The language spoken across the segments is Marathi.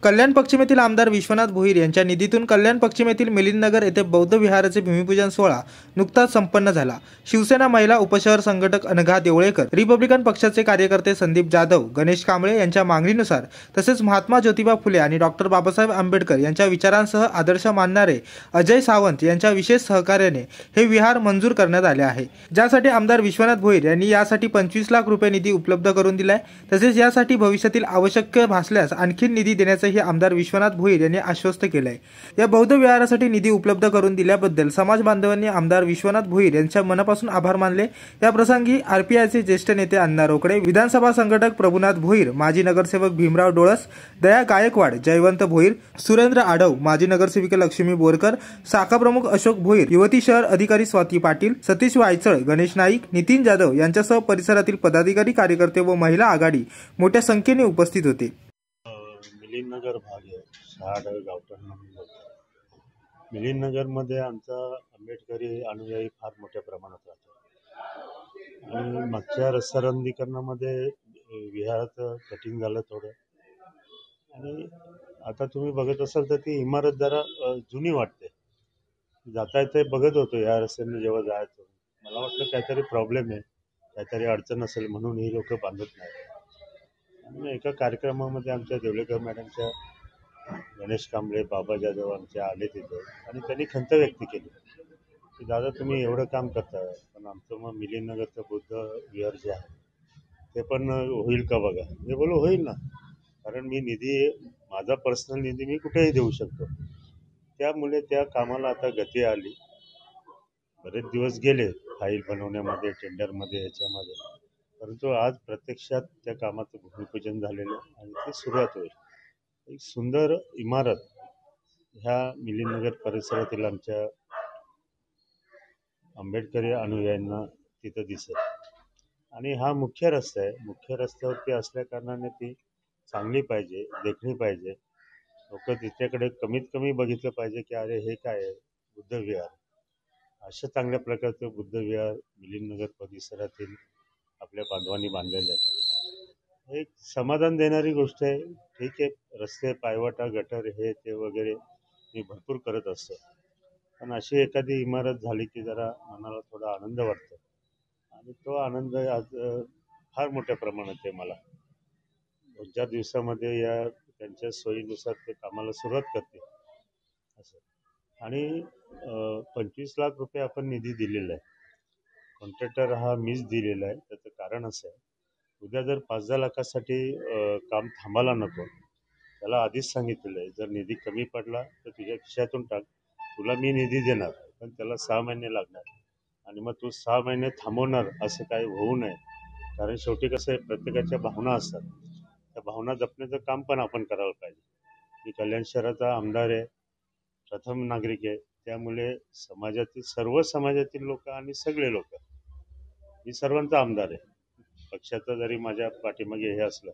कल्याण पश्चिम येथील आमदार विश्वनाथ भोईर यांच्या निधीतून कल्याण पश्चिम येथील मिलिंदनगर येथे बौद्ध विहाराचे भूमिपूजन सोहळा नुकताच संपन्न झाला। शिवसेना महिला उपशहर संघटक अनघा देवळेकर, रिपब्लिकन पक्षाचे कार्यकर्ते संदीप जाधव, गणेश कांबळे यांच्या मागणीनुसार तसेच महात्मा ज्योतिबा फुले आणि डॉक्टर बाबासाहेब आंबेडकर यांच्या विचारांसह आदर्श मानणारे अजय सावंत यांच्या विशेष सहकार्याने हे विहार मंजूर करण्यात आले आहे, ज्यासाठी आमदार विश्वनाथ भोईर यांनी यासाठी 25 लाख रुपये निधी उपलब्ध करून दिलाय। तसेच यासाठी भविष्यातील आवश्यक भासल्यास आणखी निधी देण्याचे आमदार विश्वनाथ भोईर यांनी आश्वस्त केलंय। या बौद्ध विहारासाठी निधी उपलब्ध करून दिल्याबद्दल समाज बांधवांनी आमदार विश्वनाथ भोईर यांच्या मनापासून आभार मानले। या प्रसंगी आरपीआयचे ज्येष्ठ नेते अण्णा रोकडे, विधानसभा संघटक प्रभुनाथ भोईर, माजी नगरसेवक भीमराव डोळस, दया गायकवाड, जयवंत भोईर, सुरेंद्र आडव, माजी नगरसेविका लक्ष्मी बोरकर, शाखा प्रमुख अशोक भोईर, युवती शहर अधिकारी स्वाती पाटील, सतीश वायचळ, गणेश नाईक, नितीन जाधव यांच्यासह परिसरातील पदाधिकारी, कार्यकर्ते व महिला आघाडी मोठ्या संख्येने उपस्थित होते। मिलिंदनगर भाग आहे, शहाड गावठण मिलिंदनगरमध्ये आमचा आंबेडकरी अनुयायी फार मोठ्या प्रमाणात राहतो आणि मागच्या रस्ता रुंदीकरणामध्ये विहाराचं कटिंग झालं थोडं आणि आता तुम्ही बघत असाल तर ती इमारत जरा जुनी वाटते। जाता येते बघत होतो या रस्त्याने जेव्हा जायचो, मला वाटलं काहीतरी प्रॉब्लेम आहे, काहीतरी अडचण असेल म्हणून ही लोक बांधत नाही। आणि एका कार्यक्रमामध्ये आमच्या देवळेकर मॅडमच्या, गणेश कांबळे, बाबा जाधव आमचे आले तिथे आणि त्यांनी खंत व्यक्त केली की दादा तुम्ही एवढं काम करता पण आमचं मग मिलिंदनगरचं बुद्ध विहार जे आहे ते पण होईल का बघा। मी बोललो होईल ना, कारण मी निधी, माझा पर्सनल निधी मी कुठेही देऊ शकतो। त्यामुळे त्या कामाला आता गती आली। बरेच दिवस गेले फाईल बनवण्यामध्ये, टेंडरमध्ये, याच्यामध्ये, परंतु आज प्रत्यक्षात त्या कामाचं भूमिपूजन झालेलं आणि ती सुरुवात होईल। एक सुंदर इमारत ह्या मिलिंदनगर परिसरातील आमच्या आंबेडकरी अनुयायांना तिथं दिसेल आणि हा मुख्य रस्ता आहे, मुख्य रस्त्यावरती असल्या कारणाने ती चांगली पाहिजे, देखणी पाहिजे। लोक तिच्याकडे कमीत कमी बघितलं पाहिजे की अरे हे काय आहे, बुद्ध विहार। अशा चांगल्या प्रकारचं बुद्ध विहार मिलिंदनगर परिसरातील आपल्या बांधवांनी बांधलेलं आहे। एक समाधान देणारी गोष्ट आहे। ठीक आहे, रस्ते, पायवाटा, गटर हे ते वगैरे मी भरपूर करत असतो, पण अशी एखादी इमारत झाली की जरा मनाला थोडा आनंद वाटतो आणि तो आनंद आज फार मोठ्या प्रमाणात आहे मला। 2-4 दिवसामध्ये या त्यांच्या सोयीनुसार ते कामाला सुरुवात करते असं। आणि 25 लाख रुपये आपण निधी दिलेला आहे। कॉन्ट्रॅक्टर हा मीच दिलेला आहे। त्याचं कारण असं आहे, उद्या जर 5-10 लाखासाठी काम थांबायला नको, त्याला आधीच सांगितलेलं आहे जर निधी कमी पडला तर तुझ्या खिशातून टाक, तुला मी निधी देणार पण त्याला 6 महिने लागणार आणि मग तू 6 महिने थांबवणार असं काही होऊ नये। कारण शेवटी कसं आहे, प्रत्येकाच्या भावना असतात, त्या भावना जपण्याचं काम पण आपण करायला पाहिजे। मी कल्याण शहराचा आमदार आहे, प्रथम नागरिक आहे, त्यामुळे समाजातील सर्व समाजातील लोक आणि सगळे लोक, मी सर्वांचा आमदार आहे। पक्षाचा जरी माझ्या पाठीमागे हे असलं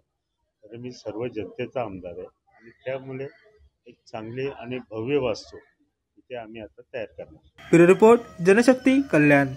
तरी मी सर्व जनतेचा आमदार आहे आणि त्यामुळे एक चांगली आणि भव्य वास्तू इथे आम्ही आता तयार करणार। ब्युरो रिपोर्ट, जनशक्ती, कल्याण।